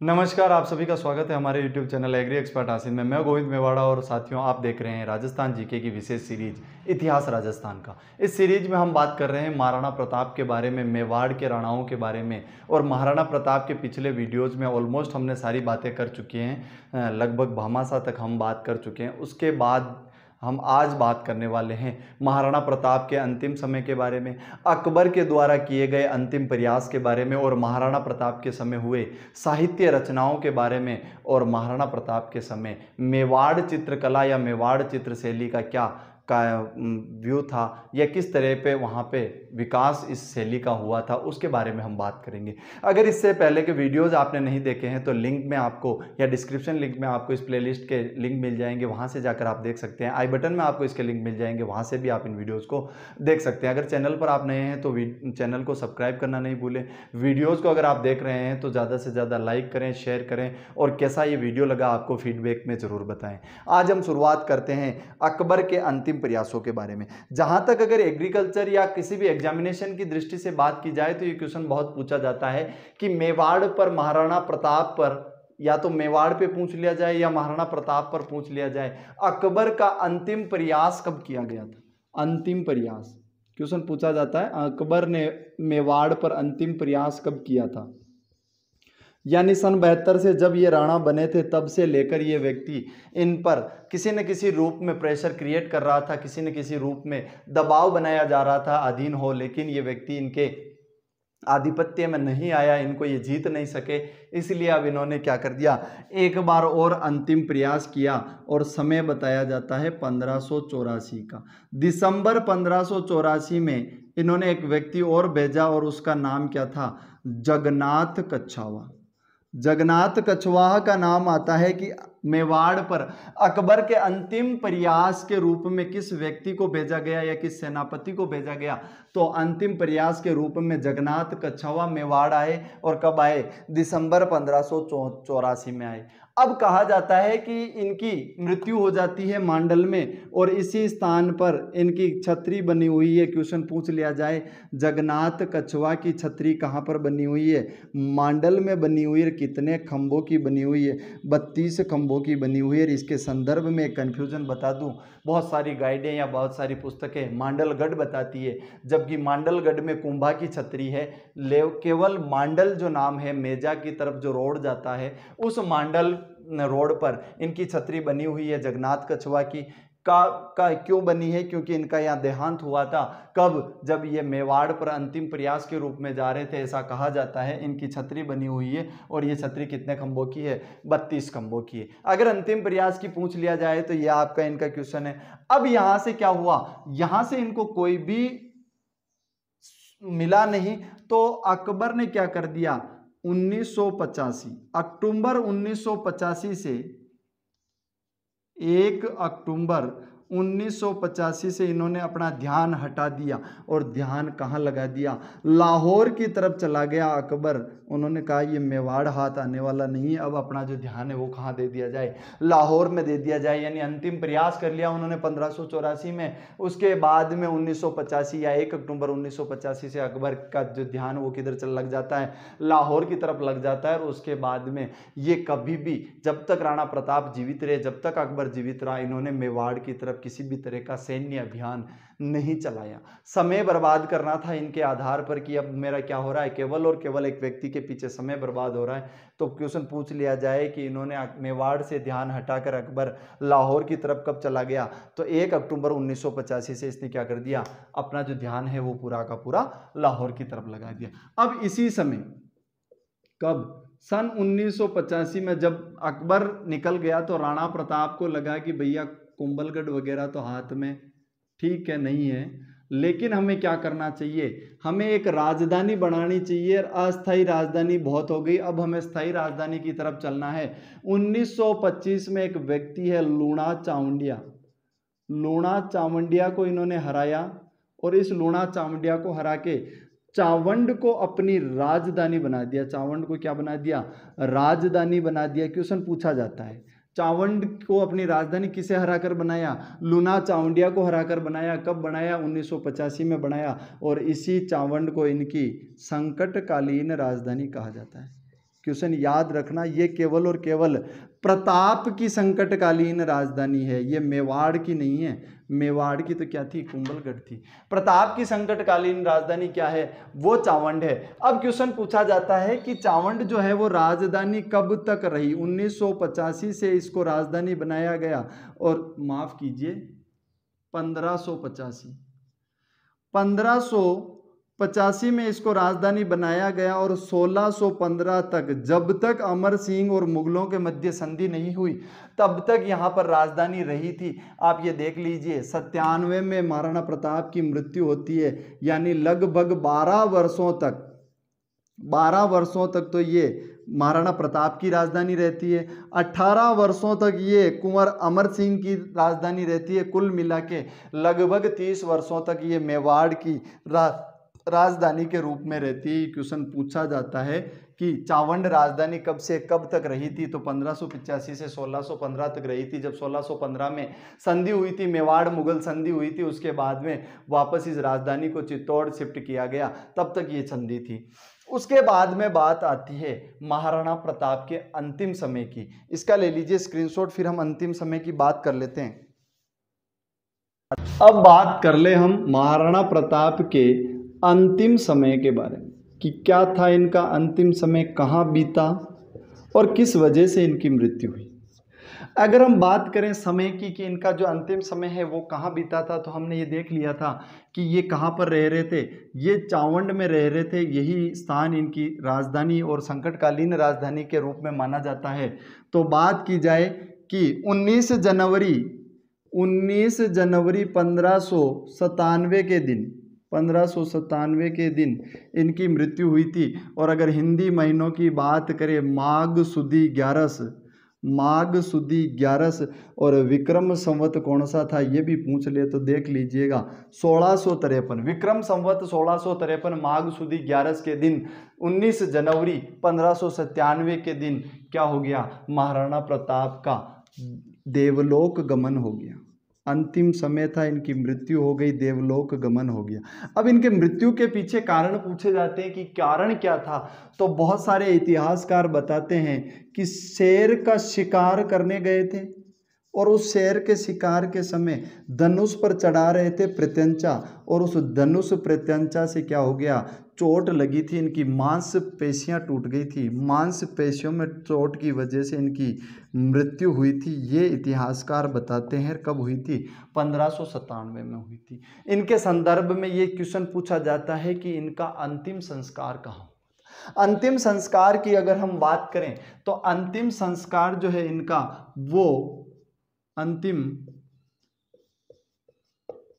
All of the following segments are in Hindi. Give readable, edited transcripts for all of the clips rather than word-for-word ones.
नमस्कार, आप सभी का स्वागत है हमारे YouTube चैनल एग्री एक्सपर्ट हासिल में। मैं गोविंद मेवाड़ा और साथियों आप देख रहे हैं राजस्थान जीके की विशेष सीरीज इतिहास राजस्थान का। इस सीरीज में हम बात कर रहे हैं महाराणा प्रताप के बारे में, मेवाड़ के राणाओं के बारे में। और महाराणा प्रताप के पिछले वीडियोज़ में ऑलमोस्ट हमने सारी बातें कर चुके हैं, लगभग भामाशाह तक हम बात कर चुके हैं। उसके बाद हम आज बात करने वाले हैं महाराणा प्रताप के अंतिम समय के बारे में, अकबर के द्वारा किए गए अंतिम प्रयास के बारे में, और महाराणा प्रताप के समय हुए साहित्य रचनाओं के बारे में, और महाराणा प्रताप के समय मेवाड़ चित्रकला या मेवाड़ चित्रशैली का क्या व्यू था या किस तरह पे वहाँ पे विकास इस शैली का हुआ था, उसके बारे में हम बात करेंगे। अगर इससे पहले के वीडियोज़ आपने नहीं देखे हैं तो लिंक में आपको या डिस्क्रिप्शन लिंक में आपको इस प्लेलिस्ट के लिंक मिल जाएंगे, वहाँ से जाकर आप देख सकते हैं। आई बटन में आपको इसके लिंक मिल जाएंगे, वहाँ से भी आप इन वीडियोज़ को देख सकते हैं। अगर चैनल पर आप नए हैं तो चैनल को सब्सक्राइब करना नहीं भूलें। वीडियोज़ को अगर आप देख रहे हैं तो ज़्यादा से ज़्यादा लाइक करें, शेयर करें, और कैसा ये वीडियो लगा आपको फीडबैक में ज़रूर बताएं। आज हम शुरुआत करते हैं अकबर के अंतिम प्रयासों के बारे में। जहां तक अगर एग्रीकल्चर या किसी भी एग्जामिनेशन की दृष्टि से बात की जाए तो ये क्वेश्चन बहुत पूछा जाता है कि मेवाड़ पर महाराणा प्रताप पर, या तो मेवाड़ पे पूछ लिया जाए या महाराणा प्रताप पर पूछ लिया जाए, अकबर का अंतिम प्रयास कब किया गया था। अंतिम प्रयास क्वेश्चन पूछा जाता है, अकबर ने मेवाड़ पर अंतिम प्रयास कब किया था। यानी सन 72 से जब ये राणा बने थे तब से लेकर ये व्यक्ति इन पर किसी न किसी रूप में प्रेशर क्रिएट कर रहा था, किसी न किसी रूप में दबाव बनाया जा रहा था अधीन हो, लेकिन ये व्यक्ति इनके आधिपत्य में नहीं आया, इनको ये जीत नहीं सके। इसलिए अब इन्होंने क्या कर दिया, एक बार और अंतिम प्रयास किया, और समय बताया जाता है 1584 का। दिसंबर 1584 में इन्होंने एक व्यक्ति और भेजा और उसका नाम क्या था, जगन्नाथ कछावा। जगन्नाथ कछवाहा का नाम आता है कि मेवाड़ पर अकबर के अंतिम प्रयास के रूप में किस व्यक्ति को भेजा गया या किस सेनापति को भेजा गया, तो अंतिम प्रयास के रूप में जगन्नाथ कछवाहा मेवाड़ आए। और कब आए, दिसंबर 1584 में आए। अब कहा जाता है कि इनकी मृत्यु हो जाती है मांडल में, और इसी स्थान पर इनकी छतरी बनी हुई है। क्वेश्चन पूछ लिया जाए, जगन्नाथ कछवाहा की छतरी कहाँ पर बनी हुई है, मांडल में बनी हुई है। कितने खंभों की बनी हुई है, 32 खंभों की बनी हुई है। इसके संदर्भ में एक कन्फ्यूजन बता दूं, बहुत सारी गाइडें या बहुत सारी पुस्तकें मांडलगढ़ बताती है, जबकि मांडलगढ़ में कुंभा की छतरी है। केवल मांडल जो नाम है, मेजा की तरफ जो रोड जाता है, उस मांडल रोड पर इनकी छतरी बनी हुई है जगन्नाथ कछवाहा की। का क्यों बनी है, क्योंकि इनका यहाँ देहांत हुआ था। कब, जब ये मेवाड़ पर अंतिम प्रयास के रूप में जा रहे थे, ऐसा कहा जाता है। इनकी छतरी बनी हुई है, और ये छतरी कितने खंभों की है, 32 खंभों की है। अगर अंतिम प्रयास की पूछ लिया जाए तो ये आपका इनका क्वेश्चन है। अब यहां से क्या हुआ, यहां से इनको कोई भी मिला नहीं, तो अकबर ने क्या कर दिया, 1985 अक्टूबर 1985 से 1 अक्टूबर 1985 से इन्होंने अपना ध्यान हटा दिया, और ध्यान कहाँ लगा दिया, लाहौर की तरफ चला गया अकबर। उन्होंने कहा ये मेवाड़ हाथ आने वाला नहीं है, अब अपना जो ध्यान है वो कहाँ दे दिया जाए, लाहौर में दे दिया जाए। यानी अंतिम प्रयास कर लिया उन्होंने 1584 में। उसके बाद में 1985 या 1 अक्टूबर 1985 से अकबर का जो ध्यान वो किधर चल लग जाता है, लाहौर की तरफ लग जाता है। और उसके बाद में ये कभी भी, जब तक राणा प्रताप जीवित रहे, जब तक अकबर जीवित रहा, इन्होंने मेवाड़ की तरफ किसी भी तरह का सैन्य अभियान नहीं चलाया। समय बर्बाद करना था इनके आधार पर कि अब मेरा क्या हो रहा है, केवल और केवल एक व्यक्ति के पीछे समय बर्बाद हो रहा है। तो क्वेश्चन पूछ लिया जाए कि इन्होंने मेवाड़ से ध्यान हटाकर अकबर लाहौर की तरफ कब चला गया, तो 1 अक्टूबर 1985 से इसने क्या कर दिया, अपना जो ध्यान है वो पूरा का पूरा लाहौर की तरफ लगा दिया। अब इसी समय कब, सन 1985 में जब अकबर निकल गया तो राणा प्रताप को लगा कि भैया कुंभलगढ़ वगैरह तो हाथ में ठीक है नहीं है, लेकिन हमें क्या करना चाहिए, हमें एक राजधानी बनानी चाहिए। अस्थायी राजधानी बहुत हो गई, अब हमें स्थायी राजधानी की तरफ चलना है। 1925 में एक व्यक्ति है लूणा चावंडिया, लूणा चावंडिया को इन्होंने हराया, और इस लूणा चावंडिया को हरा के चावंड को अपनी राजधानी बना दिया। चावंड को क्या बना दिया, राजधानी बना दिया। क्वेश्चन पूछा जाता है, चावंड को अपनी राजधानी किसे हराकर बनाया, लूणा चावंडिया को हराकर बनाया। कब बनाया, 1985 में बनाया, और इसी चावंड को इनकी संकटकालीन राजधानी कहा जाता है। क्वेश्चन याद रखना, ये केवल और केवल प्रताप की संकटकालीन राजधानी है, ये मेवाड़ की नहीं है। मेवाड़ की तो क्या थी, कुंभलगढ़ थी। प्रताप की संकटकालीन राजधानी क्या है, वो चावंड है। अब क्वेश्चन पूछा जाता है कि चावंड जो है वो राजधानी कब तक रही। 1985 से इसको राजधानी बनाया गया, और माफ कीजिए 1585 में इसको राजधानी बनाया गया, और 1615 तक, जब तक अमर सिंह और मुगलों के मध्य संधि नहीं हुई तब तक यहां पर राजधानी रही थी। आप ये देख लीजिए 97 में महाराणा प्रताप की मृत्यु होती है, यानी लगभग 12 वर्षों तक तो ये महाराणा प्रताप की राजधानी रहती है। 18 वर्षों तक ये कुंवर अमर सिंह की राजधानी रहती है। कुल मिला के लगभग 30 वर्षों तक ये मेवाड़ की राजधानी के रूप में रहती है। क्वेश्चन पूछा जाता है कि चावंड राजधानी कब से कब तक रही थी, तो 1585 से 1615 तक रही थी। जब 1615 में संधि हुई थी, मेवाड़ मुगल संधि हुई थी, उसके बाद में वापस इस राजधानी को चित्तौड़ शिफ्ट किया गया, तब तक ये संधि थी। उसके बाद में बात आती है महाराणा प्रताप के अंतिम समय की। इसका ले लीजिए स्क्रीनशॉट, फिर हम अंतिम समय की बात कर लेते हैं। अब बात कर ले हम महाराणा प्रताप के अंतिम समय के बारे में, कि क्या था इनका अंतिम समय, कहाँ बीता और किस वजह से इनकी मृत्यु हुई। अगर हम बात करें समय की कि इनका जो अंतिम समय है वो कहाँ बीता था, तो हमने ये देख लिया था कि ये कहाँ पर रह रहे थे, ये चावंड में रह रहे थे। यही स्थान इनकी राजधानी और संकटकालीन राजधानी के रूप में माना जाता है। तो बात की जाए कि 19 जनवरी 1597 के दिन इनकी मृत्यु हुई थी। और अगर हिंदी महीनों की बात करें, माघ सुदी 11 और विक्रम संवत कौन सा था ये भी पूछ ले तो देख लीजिएगा, 1653। विक्रम संवत 1653 माघ सुदी 11 के दिन 19 जनवरी 1597 के दिन क्या हो गया, महाराणा प्रताप का देवलोक गमन हो गया। अंतिम समय था, इनकी मृत्यु हो गई, देवलोक गमन हो गया। अब इनके मृत्यु के पीछे कारण पूछे जाते हैं कि कारण क्या था, तो बहुत सारे इतिहासकार बताते हैं कि शेर का शिकार करने गए थे, और उस शेर के शिकार के समय धनुष पर चढ़ा रहे थे प्रत्यंचा, और उस धनुष प्रत्यंचा से क्या हो गया, चोट लगी थी, इनकी मांसपेशियां टूट गई थी। मांसपेशियों में चोट की वजह से इनकी मृत्यु हुई थी। ये इतिहासकार बताते हैं। कब हुई थी, 1597 में हुई थी। इनके संदर्भ में ये क्वेश्चन पूछा जाता है कि इनका अंतिम संस्कार कहाँ। अंतिम संस्कार की अगर हम बात करें तो अंतिम संस्कार जो है इनका, वो अंतिम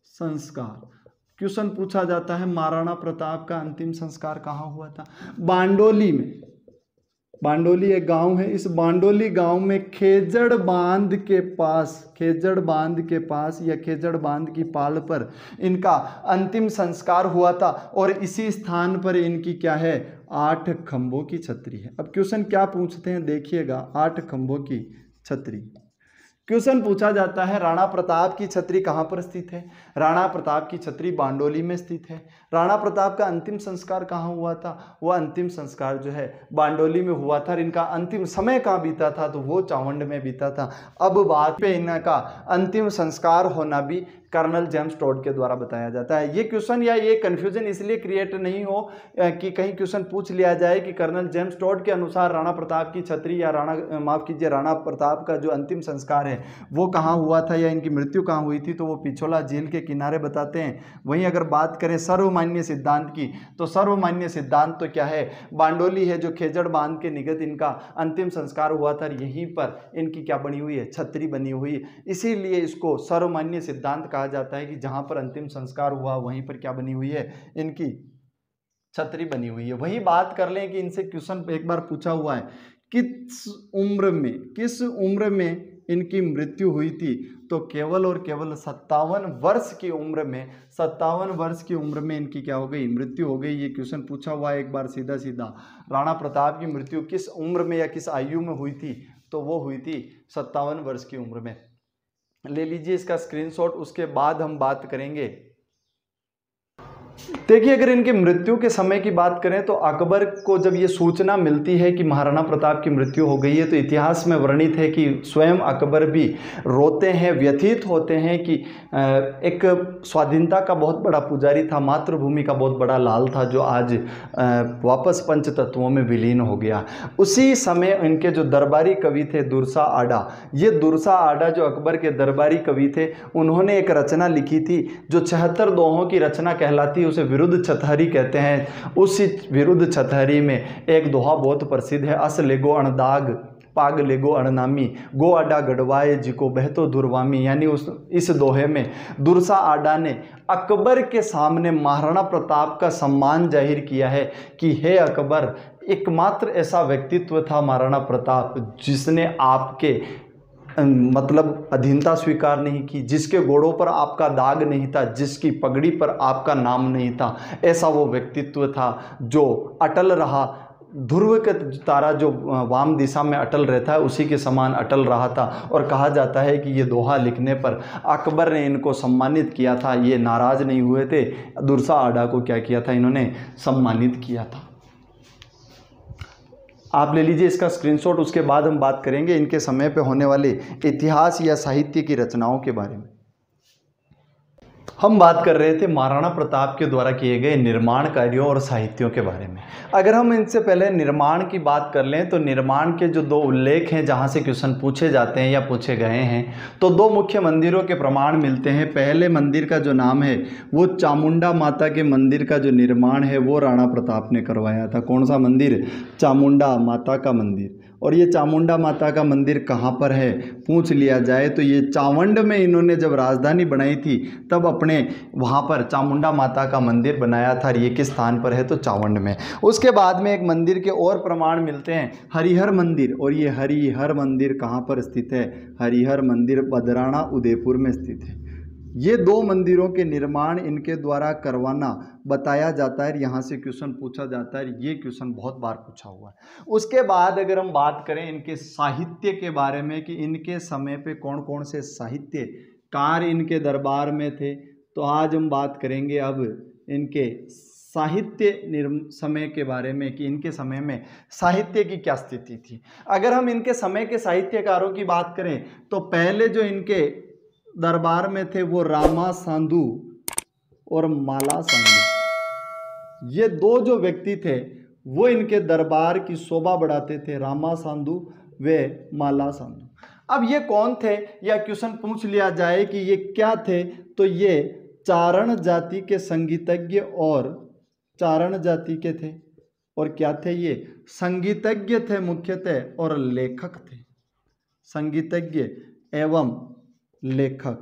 संस्कार क्वेश्चन पूछा जाता है महाराणा प्रताप का अंतिम संस्कार कहाँ हुआ था। बांडोली में, बांडोली एक गांव है, इस बांडोली गांव में खेजड़ बांध के पास या खेजड़ बांध की पाल पर इनका अंतिम संस्कार हुआ था। और इसी स्थान पर इनकी क्या है, 8 खंभों की छतरी है। अब क्वेश्चन क्या पूछते हैं देखिएगा, 8 खंभों की छतरी। क्वेश्चन पूछा जाता है राणा प्रताप की छतरी कहाँ पर स्थित है। राणा प्रताप की छतरी बांडोली में स्थित है। राणा प्रताप का अंतिम संस्कार कहाँ हुआ था, वो अंतिम संस्कार जो है बांडोली में हुआ था। इनका अंतिम समय कहाँ बीता था, तो वो चावंड में बीता था। अब बात पे इनका अंतिम संस्कार होना भी कर्नल जेम्स टॉड के द्वारा बताया जाता है। ये क्वेश्चन या ये कंफ्यूजन इसलिए क्रिएट नहीं हो कि कहीं क्वेश्चन पूछ लिया जाए कि कर्नल जेम्स टॉड के अनुसार राणा प्रताप की छतरी या राणा प्रताप का जो अंतिम संस्कार है वो कहाँ हुआ था या इनकी मृत्यु कहाँ हुई थी, तो वो पिछोला झील के किनारे बताते हैं। वहीं अगर बात करें सर्वमान्य सिद्धांत की, तो सर्वमान्य सिद्धांत तो क्या है, बांडोली है जो खेजड़ बांध के निकट इनका अंतिम संस्कार हुआ था, यहीं पर इनकी क्या बनी हुई है, छतरी बनी हुई है। इसीलिए इसको सर्वमान्य सिद्धांत कहा जाता है कि जहां पर अंतिम संस्कार हुआ वहीं पर क्या बनी हुई है, इनकी छतरी बनी हुई है। वही बात कर लें कि इनसे क्वेश्चन एक बार पूछा हुआ है, किस उम्र में इनकी मृत्यु हुई थी, तो केवल और केवल 57 वर्ष की उम्र में इनकी क्या हो गई, मृत्यु हो गई। ये क्वेश्चन पूछा हुआ है एक बार सीधा सीधा। राणा प्रताप की मृत्यु किस उम्र में या किस आयु में हुई थी, तो वो हुई थी 57 वर्ष की उम्र में। ले लीजिए इसका स्क्रीनशॉट। उसके बाद हम बात करेंगे देखिए, अगर इनके मृत्यु के समय की बात करें तो अकबर को जब ये सूचना मिलती है कि महाराणा प्रताप की मृत्यु हो गई है तो इतिहास में वर्णित है कि स्वयं अकबर भी रोते हैं, व्यथित होते हैं कि एक स्वाधीनता का बहुत बड़ा पुजारी था, मातृभूमि का बहुत बड़ा लाल था, जो आज वापस पंच तत्वों में विलीन हो गया। उसी समय इनके जो दरबारी कवि थे दुर्सा आडा, ये दुर्सा आडा जो अकबर के दरबारी कवि थे, उन्होंने एक रचना लिखी थी जो 76 दोहों की रचना कहलाती है, उसे विरुद्ध छतहरी कहते हैं। उसी विरुद्ध छतहरी में एक दोहा बहुत प्रसिद्ध है, अस लेगो अणदाग पाग लेगो अणनामी गो आडा गढ़वाए जिको बहतो दुर्वामी। यानी इस दोहे में दुर्सा आडा ने अकबर के सामने महाराणा प्रताप का सम्मान जाहिर किया है कि हे अकबर, एकमात्र ऐसा व्यक्तित्व था महाराणा प्रताप जिसने आपके मतलब अधीनता स्वीकार नहीं की, जिसके घोड़ों पर आपका दाग नहीं था, जिसकी पगड़ी पर आपका नाम नहीं था, ऐसा वो व्यक्तित्व था जो अटल रहा। ध्रुव का तारा जो वाम दिशा में अटल रहता है उसी के समान अटल रहा था। और कहा जाता है कि ये दोहा लिखने पर अकबर ने इनको सम्मानित किया था, ये नाराज़ नहीं हुए थे। दुर्सा आडा को क्या किया था, इन्होंने सम्मानित किया था। आप ले लीजिए इसका स्क्रीनशॉट, उसके बाद हम बात करेंगे इनके समय पे होने वाले इतिहास या साहित्य की रचनाओं के बारे में। हम बात कर रहे थे महाराणा प्रताप के द्वारा किए गए निर्माण कार्यों और साहित्यों के बारे में। अगर हम इनसे पहले निर्माण की बात कर लें तो निर्माण के जो दो उल्लेख हैं जहां से क्वेश्चन पूछे जाते हैं या पूछे गए हैं, तो दो मुख्य मंदिरों के प्रमाण मिलते हैं। पहले मंदिर का जो नाम है वो चामुंडा माता के मंदिर का जो निर्माण है वो राणा प्रताप ने करवाया था। कौन सा मंदिर? चामुंडा माता का मंदिर। और ये चामुंडा माता का मंदिर कहाँ पर है पूछ लिया जाए तो ये चावंड में इन्होंने जब राजधानी बनाई थी तब अपने वहाँ पर चामुंडा माता का मंदिर बनाया था। ये किस स्थान पर है? तो चावंड में। उसके बाद में एक मंदिर के और प्रमाण मिलते हैं, हरिहर मंदिर। और ये हरिहर मंदिर कहाँ पर स्थित है? हरिहर मंदिर बदराना उदयपुर में स्थित है। ये दो मंदिरों के निर्माण इनके द्वारा करवाना बताया जाता है, यहाँ से क्वेश्चन पूछा जाता है। ये क्वेश्चन बहुत बार पूछा हुआ है। उसके बाद अगर हम बात करें इनके साहित्य के बारे में कि इनके समय पे कौन कौन से साहित्यकार इनके दरबार में थे, तो आज हम बात करेंगे अब इनके साहित्य समय के बारे में कि इनके समय में साहित्य की क्या स्थिति थी। अगर हम इनके समय के साहित्यकारों की बात करें तो पहले जो इनके दरबार में थे वो रामा साधु और माला साधु, ये दो जो व्यक्ति थे वो इनके दरबार की शोभा बढ़ाते थे, रामा साधु व माला साधु। अब ये कौन थे या क्वेश्चन पूछ लिया जाए कि ये क्या थे, तो ये चारण जाति के संगीतज्ञ और चारण जाति के थे। और क्या थे? ये संगीतज्ञ थे मुख्यतः और लेखक थे। संगीतज्ञ एवं लेखक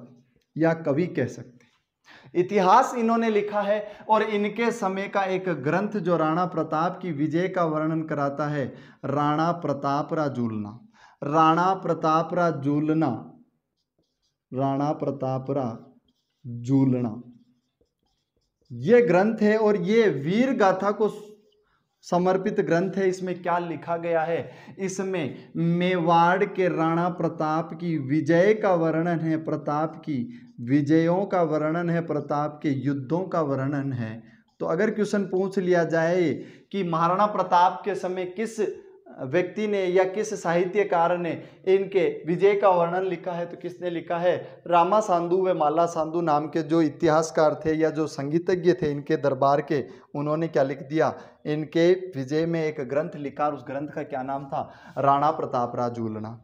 या कवि कह सकते हैं। इतिहास इन्होंने लिखा है और इनके समय का एक ग्रंथ जो राणा प्रताप की विजय का वर्णन कराता है, राणा प्रताप रा झूलना। राणा प्रताप रा झूलना, राणा प्रताप रा झूलना ये ग्रंथ है और ये वीर गाथा को समर्पित ग्रंथ है। इसमें क्या लिखा गया है? इसमें मेवाड़ के राणा प्रताप की विजय का वर्णन है, प्रताप की विजयों का वर्णन है, प्रताप के युद्धों का वर्णन है। तो अगर क्वेश्चन पूछ लिया जाए कि महाराणा प्रताप के समय किस व्यक्ति ने या किस साहित्यकार ने इनके विजय का वर्णन लिखा है, तो किसने लिखा है? रामा साधु व माला साधु नाम के जो इतिहासकार थे या जो संगीतज्ञ थे इनके दरबार के, उन्होंने क्या लिख दिया? इनके विजय में एक ग्रंथ लिखा और उस ग्रंथ का क्या नाम था? राणा प्रताप रा झूलना।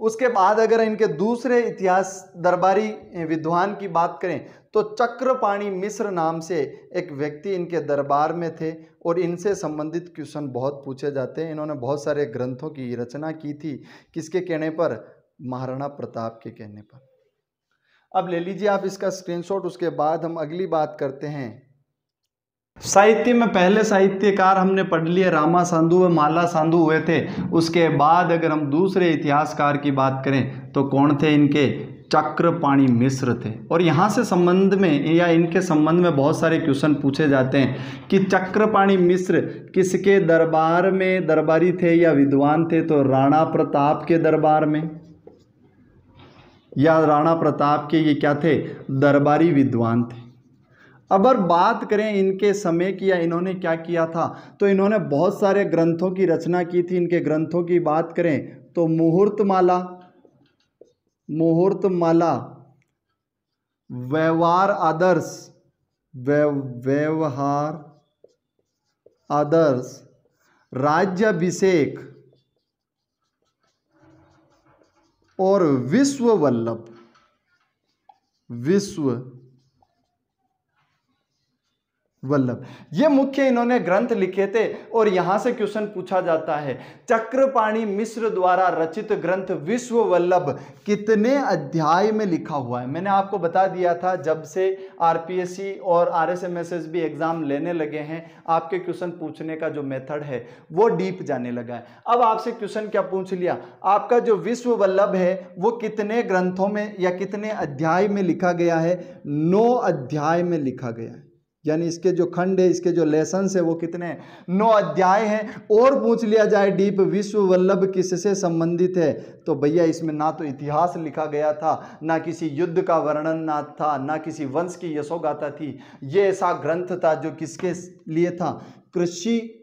उसके बाद अगर इनके दूसरे इतिहास दरबारी विद्वान की बात करें तो चक्रपाणी मिश्र नाम से एक व्यक्ति इनके दरबार में थे और इनसे संबंधित क्वेश्चन बहुत पूछे जाते हैं। इन्होंने बहुत सारे ग्रंथों की रचना की थी। किसके कहने पर? महाराणा प्रताप के कहने पर। अब ले लीजिए आप इसका स्क्रीनशॉट, उसके बाद हम अगली बात करते हैं। साहित्य में पहले साहित्यकार हमने पढ़ लिए रामा साधु व माला साधु हुए थे। उसके बाद अगर हम दूसरे इतिहासकार की बात करें तो कौन थे? इनके चक्रपाणी मिश्र थे। और यहाँ से संबंध में या इनके संबंध में बहुत सारे क्वेश्चन पूछे जाते हैं कि चक्रपाणी मिश्र किसके दरबार में दरबारी थे या विद्वान थे? तो राणा प्रताप के दरबार में, या राणा प्रताप के ये क्या थे? दरबारी विद्वान थे। अब अगर बात करें इनके समय की या इन्होंने क्या किया था, तो इन्होंने बहुत सारे ग्रंथों की रचना की थी। इनके ग्रंथों की बात करें तो मुहूर्तमाला, व्यवहार आदर्श, व्यवहार आदर्श, राज्याभिषेक और विश्व वल्लभ, ये मुख्य इन्होंने ग्रंथ लिखे थे। और यहां से क्वेश्चन पूछा जाता है, चक्रपाणि मिश्र द्वारा रचित ग्रंथ विश्व वल्लभ कितने अध्याय में लिखा हुआ है। मैंने आपको बता दिया था, जब से आरपीएससी और आरएसएमएसएसबी एग्जाम लेने लगे हैं, आपके क्वेश्चन पूछने का जो मेथड है वो डीप जाने लगा है। अब आपसे क्वेश्चन क्या पूछ लिया, आपका जो विश्व वल्लभ है वो कितने ग्रंथों में या कितने अध्याय में लिखा गया है। 9 अध्याय में लिखा गया है, यानी इसके जो खंड है, इसके जो लेसन्स है वो कितने हैं, 9 अध्याय हैं। और पूछ लिया जाए डीप, विश्व वल्लभ किससे संबंधित है, तो भैया इसमें ना तो इतिहास लिखा गया था, ना किसी युद्ध का वर्णन ना था, ना किसी वंश की यशोगाथा थी। ये ऐसा ग्रंथ था जो किसके लिए था, कृषि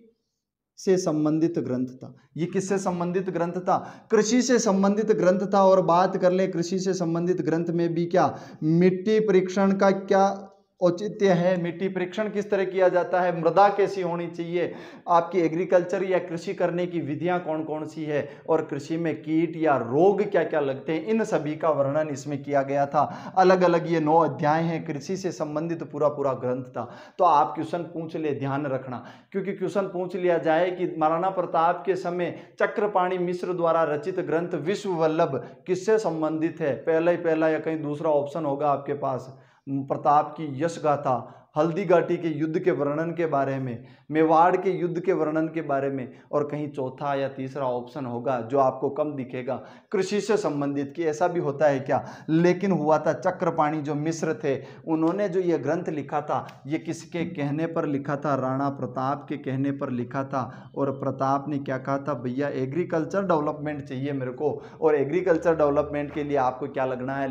से संबंधित ग्रंथ था। ये किससे संबंधित ग्रंथ था, कृषि से संबंधित ग्रंथ था। और बात कर ले कृषि से संबंधित ग्रंथ में भी क्या मिट्टी परीक्षण का क्या औचित्य है, मिट्टी परीक्षण किस तरह किया जाता है, मृदा कैसी होनी चाहिए, आपकी एग्रीकल्चर या कृषि करने की विधियां कौन कौन सी है, और कृषि में कीट या रोग क्या क्या लगते हैं, इन सभी का वर्णन इसमें किया गया था। अलग अलग ये 9 अध्याय हैं, कृषि से संबंधित पूरा ग्रंथ था। तो आप क्वेश्चन पूछ ले, ध्यान रखना, क्योंकि क्वेश्चन पूछ लिया जाए कि महाराणा प्रताप के समय चक्रपाणि मिश्र द्वारा रचित ग्रंथ विश्व वल्लभ किससे संबंधित है, पहला या कहीं दूसरा ऑप्शन होगा आपके पास, प्रताप की यश गाथा, हल्दी घाटी के युद्ध के वर्णन के बारे में, मेवाड़ के युद्ध के वर्णन के बारे में, और कहीं चौथा या तीसरा ऑप्शन होगा जो आपको कम दिखेगा, कृषि से संबंधित। कि ऐसा भी होता है क्या, लेकिन हुआ था चक्रपाणि जो मिश्र थे, उन्होंने जो ये ग्रंथ लिखा था, ये किसके कहने पर लिखा था, राणा प्रताप के कहने पर लिखा था। और प्रताप ने क्या कहा था, भैया एग्रीकल्चर डेवलपमेंट चाहिए मेरे को, और एग्रीकल्चर डेवलपमेंट के लिए आपको क्या लिखना है,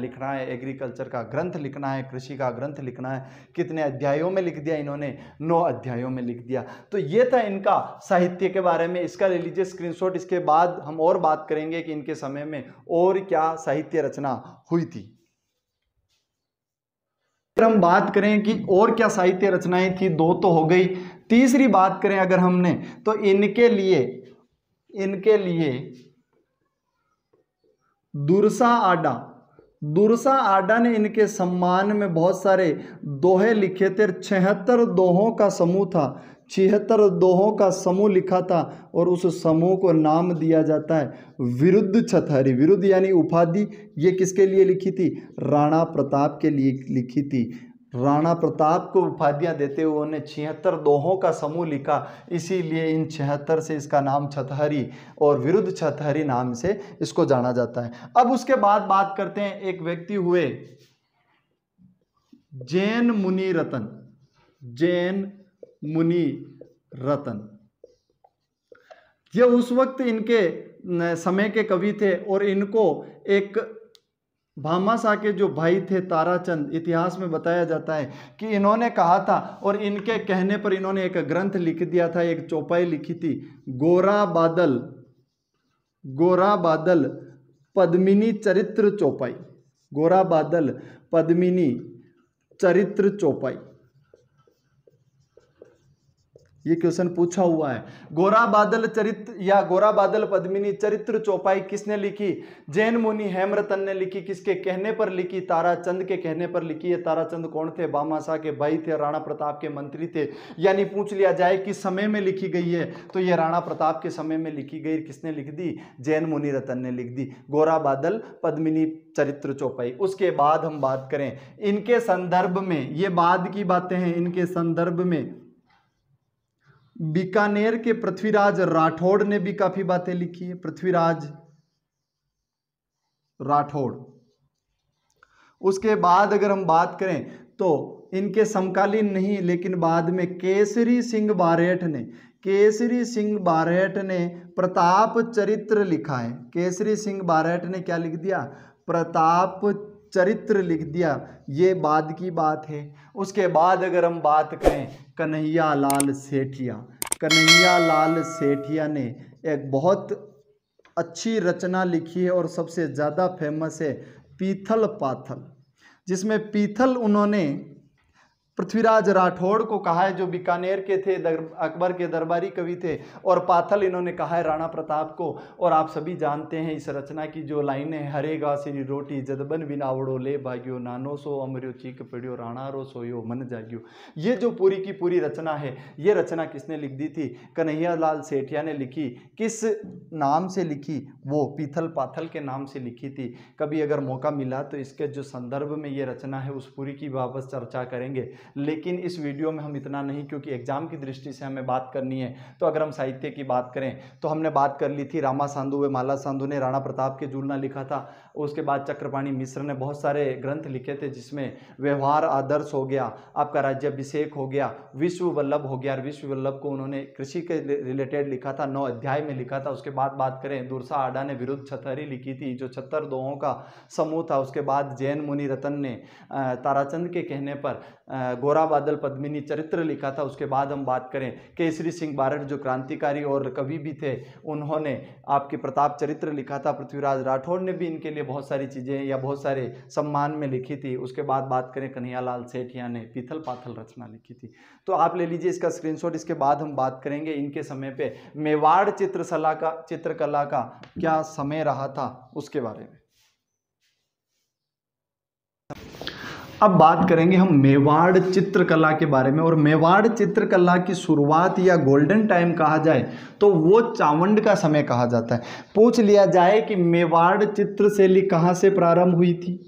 एग्रीकल्चर का ग्रंथ लिखना है, कृषि का ग्रंथ लिखना है। कितने अध्यायों में लिख दिया इन्होंने, 9 अध्यायों में लिख दिया। तो ये था इनका साहित्य के बारे में, इसका ले लीजिए स्क्रीनशॉट। इसके बाद हम और बात करेंगे कि इनके समय में और क्या साहित्य रचना हुई थी। अगर हम बात करें कि और क्या साहित्य रचनाएं थी, 2 तो हो गई, तीसरी बात करें अगर हमने, तो इनके लिए दुर्सा आडा ने इनके सम्मान में बहुत सारे दोहे लिखे थे। 76 दोहों का समूह था, 76 दोहों का समूह लिखा था, और उस समूह को नाम दिया जाता है विरुद्ध छतहरी। विरुद्ध यानी उपाधि, ये किसके लिए लिखी थी, राणा प्रताप के लिए लिखी थी। राणा प्रताप को उपाधियां देते हुए उन्होंने 76 दोहों का समूह लिखा, इसीलिए इन 76 से इसका नाम छतहरी और विरुद्ध छतहरी नाम से इसको जाना जाता है। अब उसके बाद बात करते हैं, एक व्यक्ति हुए जैन मुनि रतन। ये उस वक्त इनके समय के कवि थे, और इनको एक भामाशाह के जो भाई थे ताराचंद, इतिहास में बताया जाता है कि इन्होंने कहा था, और इनके कहने पर इन्होंने एक ग्रंथ लिख दिया था, एक चौपाई लिखी थी, गोरा बादल पद्मिनी चरित्र चौपाई। गोरा बादल पद्मिनी चरित्र चौपाई, ये क्वेश्चन पूछा हुआ है। गोरा बादल चरित्र या गोरा बादल पद्मिनी चरित्र चौपाई किसने लिखी, जैन मुनि हेमरतन ने लिखी। किसके कहने पर लिखी, ताराचंद के कहने पर लिखी है। ताराचंद कौन थे, भामाशाह के भाई थे, राणा प्रताप के मंत्री थे। यानी पूछ लिया जाए किस समय में लिखी गई है, तो ये राणा प्रताप के समय में लिखी गई। किसने लिख दी, जैन मुनि रतन ने लिख दी, गोरा बादल पद्मिनी चरित्र चौपाई। उसके बाद हम बात करें इनके संदर्भ में, ये बाद की बातें हैं, इनके संदर्भ में बीकानेर के पृथ्वीराज राठौड़ ने भी काफी बातें लिखी है। पृथ्वीराज राठौड़। उसके बाद अगर हम बात करें तो इनके समकालीन नहीं, लेकिन बाद में केसरी सिंह बारहेट ने प्रताप चरित्र लिखा है। केसरी सिंह बारहेट ने क्या लिख दिया, प्रताप चरित्र लिख दिया, ये बाद की बात है। उसके बाद अगर हम बात करें कन्हैया लाल सेठिया, कन्हैया लाल सेठिया ने एक बहुत अच्छी रचना लिखी है और सबसे ज़्यादा फेमस है पीथल पाथल, जिसमें पीथल उन्होंने पृथ्वीराज राठौड़ को कहा है, जो बीकानेर के थे, अकबर के दरबारी कवि थे, और पाथल इन्होंने कहा है राणा प्रताप को। और आप सभी जानते हैं इस रचना की जो लाइनें, हरेगा सिरी रोटी जदबन बिनावड़ो ले भाग्यो, नानो सो अमर्यो चीक पड़ियो, राणा रो सोयो मन जाग्यो। ये जो पूरी की पूरी रचना है, ये रचना किसने लिख दी थी? कन्हैया लाल सेठिया ने लिखी। किस नाम से लिखी? वो पीथल पाथल के नाम से लिखी थी। कभी अगर मौका मिला तो इसके जो संदर्भ में ये रचना है उस पूरी की वापस चर्चा करेंगे, लेकिन इस वीडियो में हम इतना नहीं, क्योंकि एग्जाम की दृष्टि से हमें बात करनी है। तो अगर हम साहित्य की बात करें तो हमने बात कर ली थी रामा साधु व माला साधु ने राणा प्रताप के जुलना लिखा था। उसके बाद चक्रपाणी मिश्र ने बहुत सारे ग्रंथ लिखे थे, जिसमें व्यवहार आदर्श हो गया, आपका राज्याभिषेक हो गया, विश्व वल्लभ हो गया। और विश्व वल्लभ को उन्होंने कृषि के रिलेटेड लिखा था, 9 अध्याय में लिखा था। उसके बाद बात करें दुर्सा आडा ने विरुद्ध छतरी लिखी थी, जो 76 दोहों का समूह था। उसके बाद जैन मुनि रतन ने ताराचंद के कहने पर गोरा बादल पद्मिनी चरित्र लिखा था। उसके बाद हम बात करें केसरी सिंह बारठ, जो क्रांतिकारी और कवि भी थे, उन्होंने आपके प्रताप चरित्र लिखा था। पृथ्वीराज राठौड़ ने भी इनके लिए बहुत सारी चीज़ें या बहुत सारे सम्मान में लिखी थी। उसके बाद बात करें कन्हैया लाल सेठिया ने पीथल पाथल रचना लिखी थी। तो आप ले लीजिए इसका स्क्रीनशॉट। इसके बाद हम बात करेंगे इनके समय पे मेवाड़ चित्रकला का क्या समय रहा था उसके बारे में। अब बात करेंगे हम मेवाड़ चित्रकला के बारे में। और मेवाड़ चित्रकला की शुरुआत या गोल्डन टाइम कहा जाए तो वो चावंड का समय कहा जाता है। पूछ लिया जाए कि मेवाड़ चित्रशैली कहाँ से प्रारंभ हुई थी?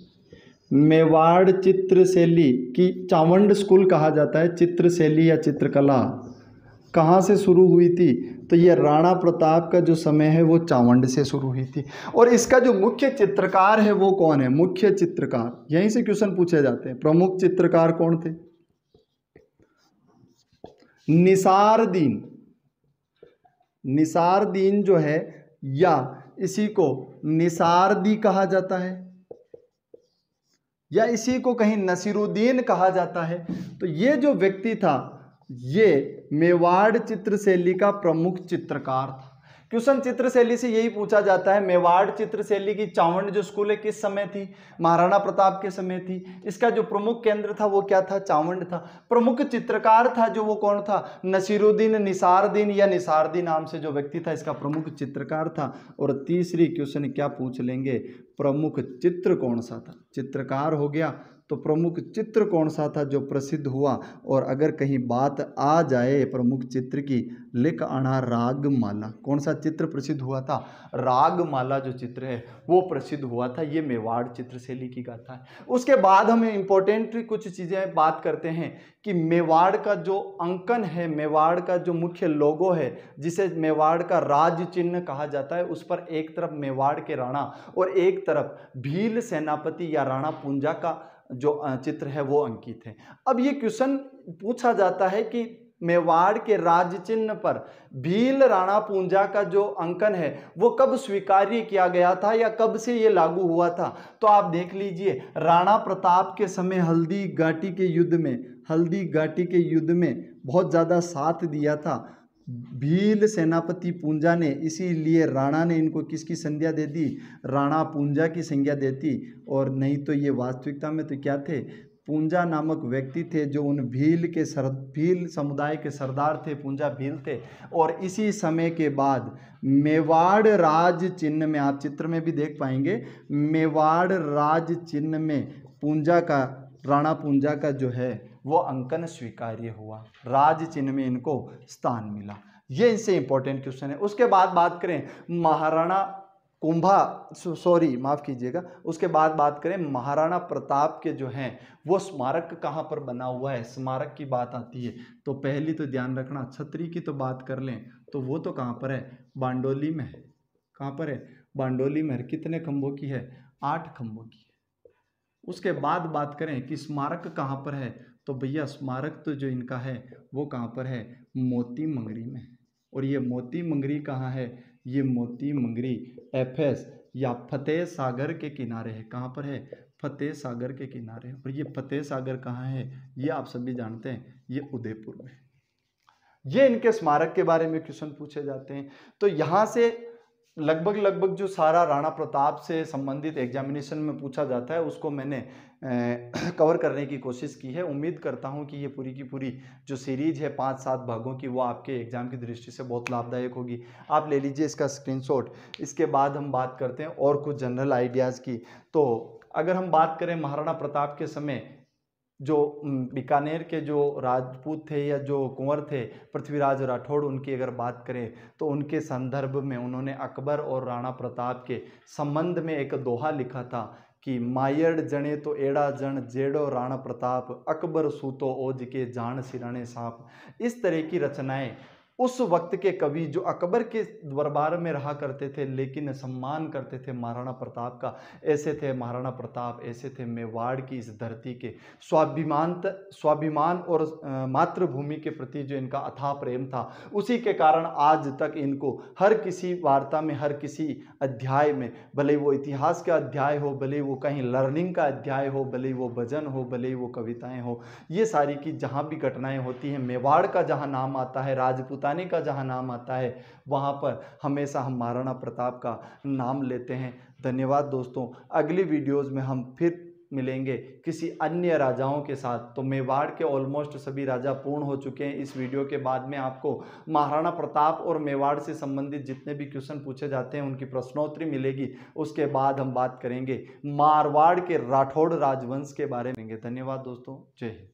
मेवाड़ चित्रशैली की चावंड स्कूल कहा जाता है। चित्रशैली या चित्रकला कहाँ से शुरू हुई थी? तो ये राणा प्रताप का जो समय है वो चावंड से शुरू हुई थी। और इसका जो मुख्य चित्रकार है वो कौन है? मुख्य चित्रकार, यहीं से क्वेश्चन पूछे जाते हैं। प्रमुख चित्रकार कौन थे? निसारदीन। निसारदीन जो है, या इसी को निसारदी कहा जाता है, या इसी को कहीं नसीरुद्दीन कहा जाता है। तो ये जो व्यक्ति था, ये मेवाड़ चित्रशैली का प्रमुख चित्रकार था। क्वेश्चन चित्रशैली से यही पूछा जाता है, मेवाड़ चित्रशैली की चावंड जो स्कूल है किस समय थी? महाराणा प्रताप के समय थी। इसका जो प्रमुख केंद्र था वो क्या था? चावंड था। प्रमुख चित्रकार था जो वो कौन था? नसीरुद्दीन, निसारदीन या निसारदी नाम से जो व्यक्ति था, इसका प्रमुख चित्रकार था। और तीसरी क्वेश्चन क्या पूछ लेंगे? प्रमुख चित्र कौन सा था? चित्रकार हो गया, तो प्रमुख चित्र कौन सा था जो प्रसिद्ध हुआ? और अगर कहीं बात आ जाए प्रमुख चित्र की, लिख आना रागमाला। कौन सा चित्र प्रसिद्ध हुआ था? रागमाला जो चित्र है वो प्रसिद्ध हुआ था। ये मेवाड़ चित्रशैली की गाथा है। उसके बाद हम इंपॉर्टेंट कुछ चीज़ें बात करते हैं कि मेवाड़ का जो अंकन है, मेवाड़ का जो मुख्य लोगो है, जिसे मेवाड़ का राज चिन्ह कहा जाता है, उस पर एक तरफ मेवाड़ के राणा और एक तरफ भील सेनापति या राणा पूंजा का जो चित्र है वो अंकित है। अब ये क्वेश्चन पूछा जाता है कि मेवाड़ के राज चिन्ह पर भील राणा पूंजा का जो अंकन है वो कब स्वीकार्य किया गया था या कब से ये लागू हुआ था? तो आप देख लीजिए, राणा प्रताप के समय हल्दी घाटी के युद्ध में बहुत ज़्यादा साथ दिया था भील सेनापति पूंजा ने। इसीलिए राणा ने इनको किसकी संज्ञा दे दी? राणा पूंजा की संज्ञा देती। और नहीं तो ये वास्तविकता में तो क्या थे? पूंजा नामक व्यक्ति थे जो उन भील समुदाय के सरदार थे। पूंजा भील थे। और इसी समय के बाद मेवाड़ राज चिन्ह में, आप चित्र में भी देख पाएंगे, मेवाड़ राज चिन्ह में पूंजा का, राणा पूंजा का जो है वो अंकन स्वीकार्य हुआ। राज चिन्ह में इनको स्थान मिला। ये इनसे इंपॉर्टेंट क्वेश्चन है। उसके बाद बात करें उसके बाद बात करें महाराणा प्रताप के जो हैं वो स्मारक कहाँ पर बना हुआ है। स्मारक की बात आती है तो पहली तो ध्यान रखना, छतरी की तो बात कर लें तो वो तो कहाँ पर है? बांडोली में है। कहाँ पर है? बांडोली में है। कितने खंभों की है? 8 खंभों की है। उसके बाद बात करें कि स्मारक कहाँ पर है, तो भैया स्मारक तो जो इनका है वो कहाँ पर है? मोती मंगरी में। और ये मोती मंगरी कहाँ है? ये मोती मंगरी एफएस या फतेह सागर के किनारे है। कहाँ पर है? फतेह सागर के किनारे। और ये फतेह सागर कहाँ है ये आप सभी जानते हैं, ये उदयपुर में। ये इनके स्मारक के बारे में क्वेश्चन पूछे जाते हैं। तो यहाँ से लगभग जो सारा राणा प्रताप से संबंधित एग्जामिनेशन में पूछा जाता है उसको मैंने कवर करने की कोशिश की है। उम्मीद करता हूँ कि ये पूरी की पूरी जो सीरीज है 5-7 भागों की, वो आपके एग्जाम की दृष्टि से बहुत लाभदायक होगी। आप ले लीजिए इसका स्क्रीनशॉट। इसके बाद हम बात करते हैं और कुछ जनरल आइडियाज़ की। तो अगर हम बात करें महाराणा प्रताप के समय जो बीकानेर के जो राजपूत थे या जो कुंवर थे पृथ्वीराज राठौड़, उनकी अगर बात करें तो उनके संदर्भ में उन्होंने अकबर और राणा प्रताप के संबंध में एक दोहा लिखा था कि मायड़ जने तो एड़ा जन जेड़ो राणा प्रताप, अकबर सूतो ओज के जान सिराने साप। इस तरह की रचनाएं उस वक्त के कवि जो अकबर के दरबार में रहा करते थे लेकिन सम्मान करते थे महाराणा प्रताप का, ऐसे थे महाराणा प्रताप, ऐसे थे मेवाड़ की इस धरती के स्वाभिमान और मातृभूमि के प्रति जो इनका अथाह प्रेम था, उसी के कारण आज तक इनको हर किसी वार्ता में, हर किसी अध्याय में, भले वो इतिहास का अध्याय हो, भले वो कहीं लर्निंग का अध्याय हो, भले वो भजन हो, भले वो कविताएं हो, ये सारी की जहाँ भी घटनाएं होती हैं, मेवाड़ का जहाँ नाम आता है, राजपूतानी का जहाँ नाम आता है, वहाँ पर हमेशा हम महाराणा प्रताप का नाम लेते हैं। धन्यवाद दोस्तों। अगली वीडियोस में हम फिर मिलेंगे किसी अन्य राजाओं के साथ। तो मेवाड़ के ऑलमोस्ट सभी राजा पूर्ण हो चुके हैं। इस वीडियो के बाद में आपको महाराणा प्रताप और मेवाड़ से संबंधित जितने भी क्वेश्चन पूछे जाते हैं उनकी प्रश्नोत्तरी मिलेगी। उसके बाद हम बात करेंगे मारवाड़ के राठौड़ राजवंश के बारे में। धन्यवाद दोस्तों। जय हिंद।